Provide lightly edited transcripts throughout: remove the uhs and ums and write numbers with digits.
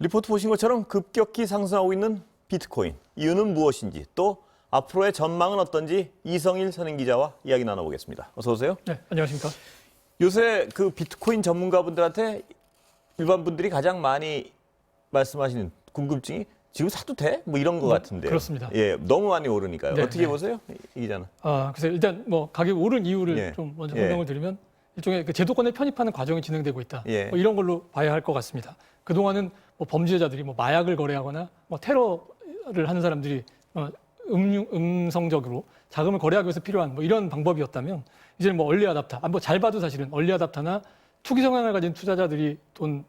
리포트 보신 것처럼 급격히 상승하고 있는 비트코인. 이유는 무엇인지 또 앞으로의 전망은 어떤지 이성일 선임기자와 이야기 나눠보겠습니다. 어서 오세요. 네, 안녕하십니까. 요새 그 비트코인 전문가분들한테 일반 분들이 가장 많이 말씀하시는 궁금증이 지금 사도 돼? 뭐 이런 거 같은데요. 그렇습니다. 예, 너무 많이 오르니까요. 네, 어떻게 네. 보세요, 이 기자는? 그래서 일단 뭐 가격이 오른 이유를 예. 좀 먼저 예. 설명을 드리면 일종의 그 제도권을 편입하는 과정이 진행되고 있다. 예. 뭐 이런 걸로 봐야 할 것 같습니다. 그 동안은 뭐 범죄자들이 뭐 마약을 거래하거나 뭐 테러를 하는 사람들이 음성적으로 자금을 거래하기 위해서 필요한 뭐 이런 방법이었다면 이제는 뭐 얼리 아답터, 뭐 잘 봐도 사실은 얼리 아답터나 투기 성향을 가진 투자자들이 돈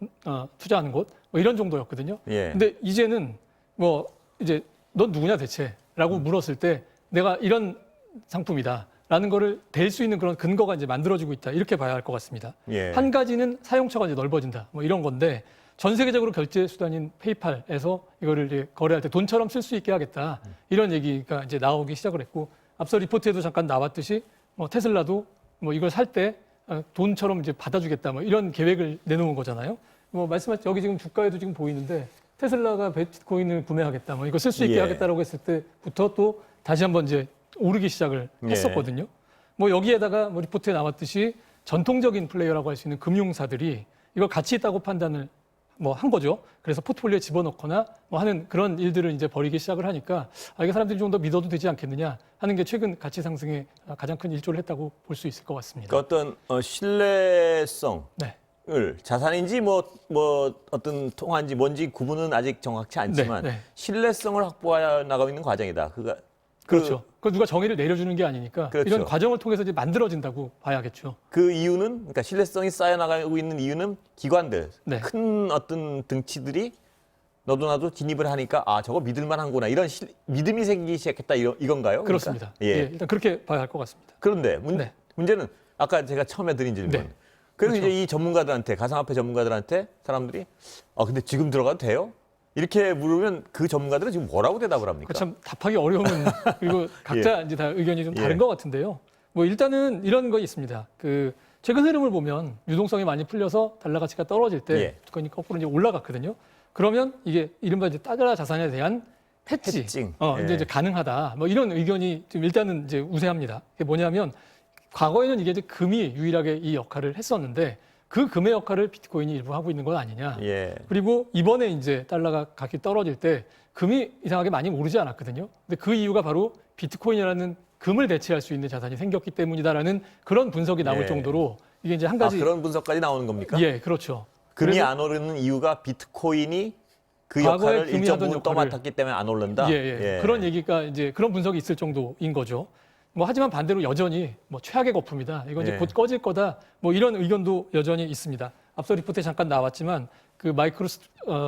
투자하는 곳 뭐 이런 정도였거든요. 예. 근데 이제는 뭐 이제 넌 누구냐 대체라고 물었을 때 내가 이런 상품이다라는 거를 댈 수 있는 그런 근거가 이제 만들어지고 있다 이렇게 봐야 할 것 같습니다. 예. 한 가지는 사용처가 이제 넓어진다 뭐 이런 건데 전 세계적으로 결제 수단인 페이팔에서 이거를 이제 거래할 때 돈처럼 쓸 수 있게 하겠다 이런 얘기가 이제 나오기 시작을 했고 앞서 리포트에도 잠깐 나왔듯이 뭐 테슬라도 뭐 이걸 살 때 돈처럼 이제 받아주겠다 뭐 이런 계획을 내놓은 거잖아요. 뭐 말씀하신 여기 지금 주가에도 지금 보이는데 테슬라가 비트코인을 구매하겠다 뭐 이거 쓸 수 있게 예. 하겠다라고 했을 때부터 또 다시 한번 이제 오르기 시작을 예. 했었거든요. 뭐 여기에다가 뭐 리포트에 나왔듯이 전통적인 플레이어라고 할 수 있는 금융사들이 이걸 가치 있다고 판단을 뭐 한 거죠. 그래서 포트폴리오에 집어넣거나 뭐 하는 그런 일들을 이제 벌이기 시작을 하니까 이게 사람들이 좀 더 믿어도 되지 않겠느냐 하는 게 최근 가치 상승에 가장 큰 일조를 했다고 볼 수 있을 것 같습니다. 그러니까 어떤 신뢰성을 네. 자산인지 뭐 어떤 통화인지 뭔지 구분은 아직 정확치 않지만 네, 네. 신뢰성을 확보해 나가고 있는 과정이다. 그렇죠. 그 누가 정의를 내려주는 게 아니니까 그렇죠. 이런 과정을 통해서 이제 만들어진다고 봐야겠죠. 그 이유는 그러니까 신뢰성이 쌓여 나가고 있는 이유는 기관들, 네. 큰 어떤 등치들이 너도 나도 진입을 하니까 저거 믿을만한구나 이런 믿음이 생기기 시작했다 이건가요? 그렇습니다. 그러니까? 예. 일단 그렇게 봐야 할 것 같습니다. 그런데 네. 문제는 아까 제가 처음에 드린 질문. 네. 그래서 그렇죠. 이제 이 전문가들한테 가상화폐 전문가들한테 사람들이 근데 지금 들어가도 돼요? 이렇게 물으면 그 전문가들은 지금 뭐라고 대답을 합니까? 참 답하기 어려운 그리고 각자 이제 다 의견이 좀 다른 예. 것 같은데요. 뭐 일단은 이런 거 있습니다. 그 최근 흐름을 보면 유동성이 많이 풀려서 달러 가치가 떨어질 때 예. 비트코인이 거꾸로 이제 올라갔거든요. 그러면 이게 이른바 이제 달러 자산에 대한 해지, 해칭. 이제 가능하다. 뭐 이런 의견이 지금 일단은 이제 우세합니다. 그게 뭐냐면 과거에는 이게 이제 금이 유일하게 이 역할을 했었는데 그 금의 역할을 비트코인이 일부 하고 있는 건 아니냐. 예. 그리고 이번에 이제 달러가 가격이 떨어질 때 금이 이상하게 많이 오르지 않았거든요. 근데 그 이유가 바로 비트코인이라는 금을 대체할 수 있는 자산이 생겼기 때문이다라는 그런 분석이 나올 예. 정도로 이게 이제 한 가지 그런 분석까지 나오는 겁니까? 예, 그렇죠. 금이 그래서 안 오르는 이유가 비트코인이 그 과거에 역할을 금이 일정 하던 부분 역할을- 떠맡았기 때문에 안 오른다. 예. 그런 얘기가 이제 그런 분석이 있을 정도인 거죠. 뭐 하지만 반대로 여전히 뭐 최악의 거품이다. 이건 이제 예. 곧 꺼질 거다. 뭐 이런 의견도 여전히 있습니다. 앞서 리포트에 잠깐 나왔지만 그 마이크로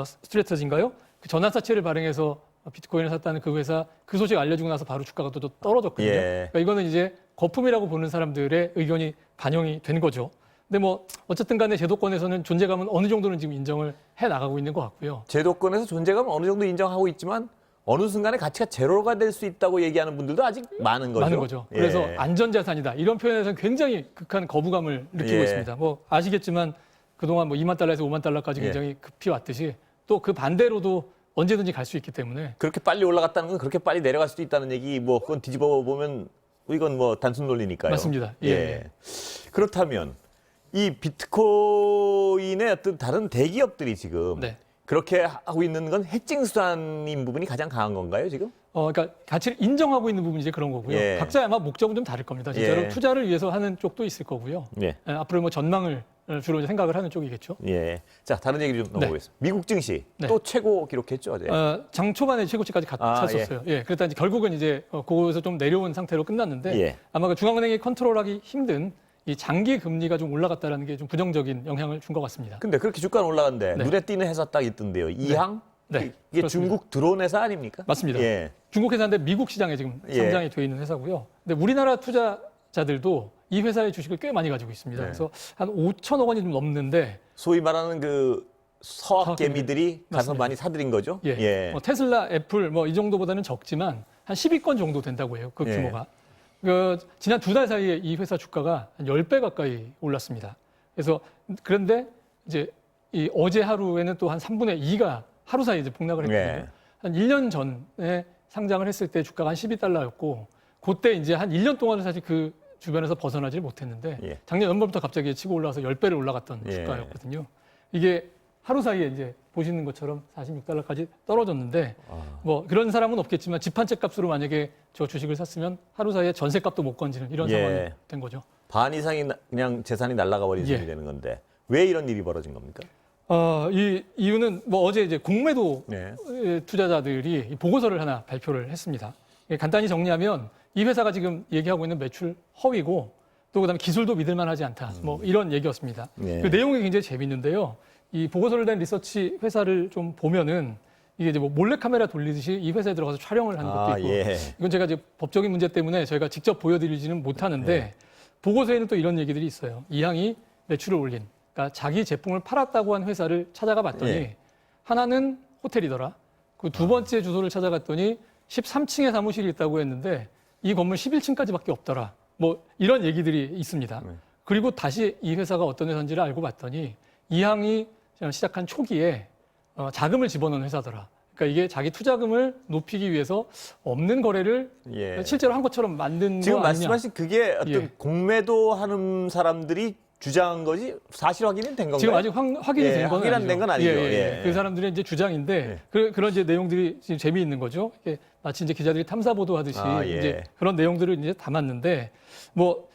스트래터지인가요? 그 전환사채를 발행해서 비트코인을 샀다는 그 회사 그 소식 알려주고 나서 바로 주가가 또 떨어졌거든요. 예. 그러니까 이거는 이제 거품이라고 보는 사람들의 의견이 반영이 된 거죠. 근데 뭐 어쨌든 간에 제도권에서는 존재감은 어느 정도는 지금 인정을 해 나가고 있는 것 같고요. 제도권에서 존재감을 어느 정도 인정하고 있지만 어느 순간에 가치가 제로가 될 수 있다고 얘기하는 분들도 아직 많은 거죠. 많은 거죠. 그래서 예. 안전자산이다. 이런 표현에서는 굉장히 극한 거부감을 느끼고 예. 있습니다. 뭐 아시겠지만 그동안 뭐 2만 달러에서 5만 달러까지 예. 굉장히 급히 왔듯이 또 그 반대로도 언제든지 갈 수 있기 때문에 그렇게 빨리 올라갔다는 건 그렇게 빨리 내려갈 수도 있다는 얘기 뭐 그건 뒤집어 보면 이건 뭐 단순 논리니까요. 맞습니다. 예. 그렇다면 이 비트코인의 어떤 다른 대기업들이 지금 네. 그렇게 하고 있는 건 해칭 수단인 부분이 가장 강한 건가요, 지금? 그러니까 가치를 인정하고 있는 부분이 이제 그런 거고요. 예. 각자 아마 목적은 좀 다를 겁니다. 진짜로 예. 투자를 위해서 하는 쪽도 있을 거고요. 예. 앞으로 뭐 전망을 주로 이제 생각을 하는 쪽이겠죠. 예. 자, 다른 얘기 좀 넘어보겠습니다. 미국 증시 네. 또 최고 기록했죠, 어제. 장 초반에 최고치까지 갔었어요. 예. 그랬다 이제 결국은 이제 거기서 좀 내려온 상태로 끝났는데 예. 아마 그 중앙은행이 컨트롤하기 힘든 이 장기 금리가 좀 올라갔다라는 게 좀 부정적인 영향을 준 것 같습니다. 근데 그렇게 주가는 올라갔는데 네. 눈에 띄는 회사 딱 있던데요. 이항? 네. 이게 그렇습니다. 중국 드론 회사 아닙니까? 맞습니다. 예. 중국 회사인데 미국 시장에 지금 예. 상장이 되어 있는 회사고요. 근데 우리나라 투자자들도 이 회사의 주식을 꽤 많이 가지고 있습니다. 네. 그래서 한 5천억 원이 좀 넘는데 소위 말하는 그 서학개미들이 가서 맞습니다. 많이 사들인 거죠? 예. 뭐 테슬라, 애플 뭐 이 정도보다는 적지만 한 10위권 정도 된다고 해요. 그 예. 규모가. 지난 2달 사이에 이 회사 주가가 한 10배 가까이 올랐습니다. 그래서 그런데 이제 이 어제 하루에는 또 한 3분의 2가 하루 사이에 이제 폭락을 했거든요. 네. 한 1년 전에 상장을 했을 때 주가가 한 12달러였고 그때 이제 한 1년 동안은 사실 그 주변에서 벗어나지 못했는데 예. 작년 연말부터 갑자기 치고 올라와서 10배를 올라갔던 예. 주가였거든요. 이게 하루 사이에 이제 보시는 것처럼 46달러까지 떨어졌는데 뭐 그런 사람은 없겠지만 집 한 채 값으로 만약에 저 주식을 샀으면 하루 사이에 전세값도 못 건지는 이런 예. 상황이 된 거죠. 반 이상이 그냥 재산이 날아가 버린 예. 셈이 되는 건데 왜 이런 일이 벌어진 겁니까? 이 이유는 뭐 어제 이제 공매도 네. 투자자들이 이 보고서를 하나 발표를 했습니다. 간단히 정리하면 이 회사가 지금 얘기하고 있는 매출 허위고 또 그다음에 기술도 믿을만하지 않다. 뭐 이런 얘기였습니다. 네. 그 내용이 굉장히 재밌는데요. 이 보고서를 낸 리서치 회사를 좀 보면은 이게 이제 뭐 몰래카메라 돌리듯이 이 회사에 들어가서 촬영을 하는 것도 있고 예. 이건 제가 이제 법적인 문제 때문에 저희가 직접 보여드리지는 못하는데 보고서에는 또 이런 얘기들이 있어요. 이항이 매출을 올린 그러니까 자기 제품을 팔았다고 한 회사를 찾아가 봤더니 예. 하나는 호텔이더라. 그 두 번째 주소를 찾아갔더니 13층에 사무실이 있다고 했는데 이 건물 11층까지밖에 없더라. 뭐 이런 얘기들이 있습니다. 그리고 다시 이 회사가 어떤 회사인지를 알고 봤더니 이항이 시작한 초기에 자금을 집어넣은 회사더라. 그러니까 이게 자기 투자금을 높이기 위해서 없는 거래를 예. 실제로 한 것처럼 만든 지금 거 아니냐. 말씀하신 그게 어떤 예. 공매도 하는 사람들이 주장한 거지 사실 확인이 된 건가요? 지금 아직 확인이 예, 된 건 아니죠. 확인된 건 아니죠. 예. 그 사람들의 이제 주장인데 그런 이제 내용들이 지금 재미있는 거죠. 이게 마치 이제 기자들이 탐사 보도하듯이 예. 이제 그런 내용들을 이제 담았는데 뭐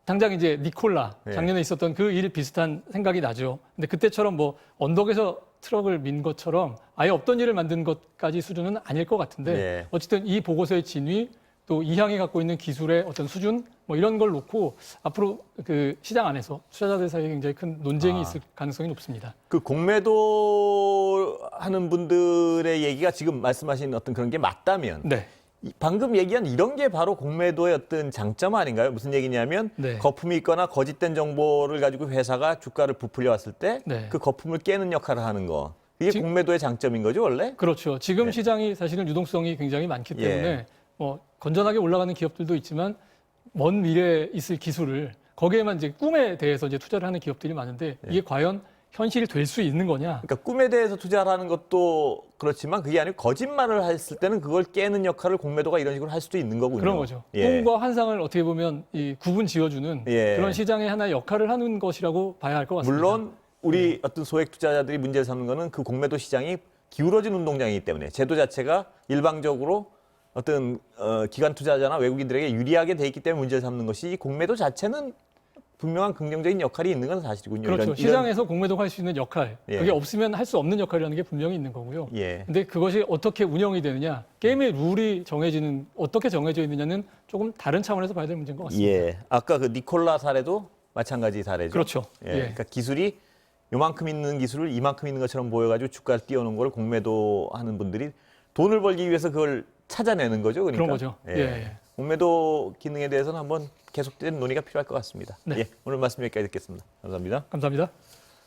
당장 이제 니콜라 작년에 있었던 그 일 비슷한 생각이 나죠. 근데 그때처럼 뭐 언덕에서 트럭을 민 것처럼 아예 없던 일을 만든 것까지 수준은 아닐 것 같은데 예. 어쨌든 이 보고서의 진위 또 이항이 갖고 있는 기술의 어떤 수준 뭐 이런 걸 놓고 앞으로 그 시장 안에서 투자자들 사이에 굉장히 큰 논쟁이 있을 가능성이 높습니다. 그 공매도 하는 분들의 얘기가 지금 말씀하신 어떤 그런 게 맞다면 네. 방금 얘기한 이런 게 바로 공매도의 어떤 장점 아닌가요? 무슨 얘기냐면 네. 거품이 있거나 거짓된 정보를 가지고 회사가 주가를 부풀려 왔을 때 그 네. 거품을 깨는 역할을 하는 거. 이게 지- 공매도의 장점인 거죠, 원래? 그렇죠. 지금 시장이 사실은 유동성이 굉장히 많기 예. 때문에 뭐 건전하게 올라가는 기업들도 있지만 먼 미래에 있을 기술을 거기에만 이제 꿈에 대해서 이제 투자를 하는 기업들이 많은데 이게 과연 현실이 될 수 있는 거냐? 그러니까 꿈에 대해서 투자를 하는 것도 그렇지만 그게 아니고 거짓말을 했을 때는 그걸 깨는 역할을 공매도가 이런 식으로 할 수도 있는 거군요. 그런 거죠. 예. 꿈과 환상을 어떻게 보면 이 구분 지어주는 예. 그런 시장의 하나의 역할을 하는 것이라고 봐야 할 것 같습니다. 물론 우리 어떤 소액 투자자들이 문제를 삼는 거는 그 공매도 시장이 기울어진 운동장이기 때문에 제도 자체가 일방적으로 어떤 기관 투자자나 외국인들에게 유리하게 돼 있기 때문에 문제를 삼는 것이 이 공매도 자체는 분명한 긍정적인 역할이 있는 건 사실이군요. 그렇죠. 시장에서 공매도할 수 있는 역할, 예. 그게 없으면 할 수 없는 역할이라는 게 분명히 있는 거고요. 예. 근데 그것이 어떻게 운영이 되느냐, 게임의 룰이 정해지는 어떻게 정해져 있느냐는 조금 다른 차원에서 봐야 될 문제인 것 같습니다. 예. 아까 그 니콜라 사례도 마찬가지 사례죠. 그렇죠. 예. 예. 그러니까 기술이 요만큼 있는 기술을 이만큼 있는 것처럼 보여가지고 주가를 띄워놓은 걸 공매도하는 분들이 돈을 벌기 위해서 그걸 찾아내는 거죠. 그러니까. 그런 거죠. 예. 공매도 기능에 대해서는 한번 계속된 논의가 필요할 것 같습니다. 네. 예. 오늘 말씀 여기까지 듣겠습니다. 감사합니다. 감사합니다.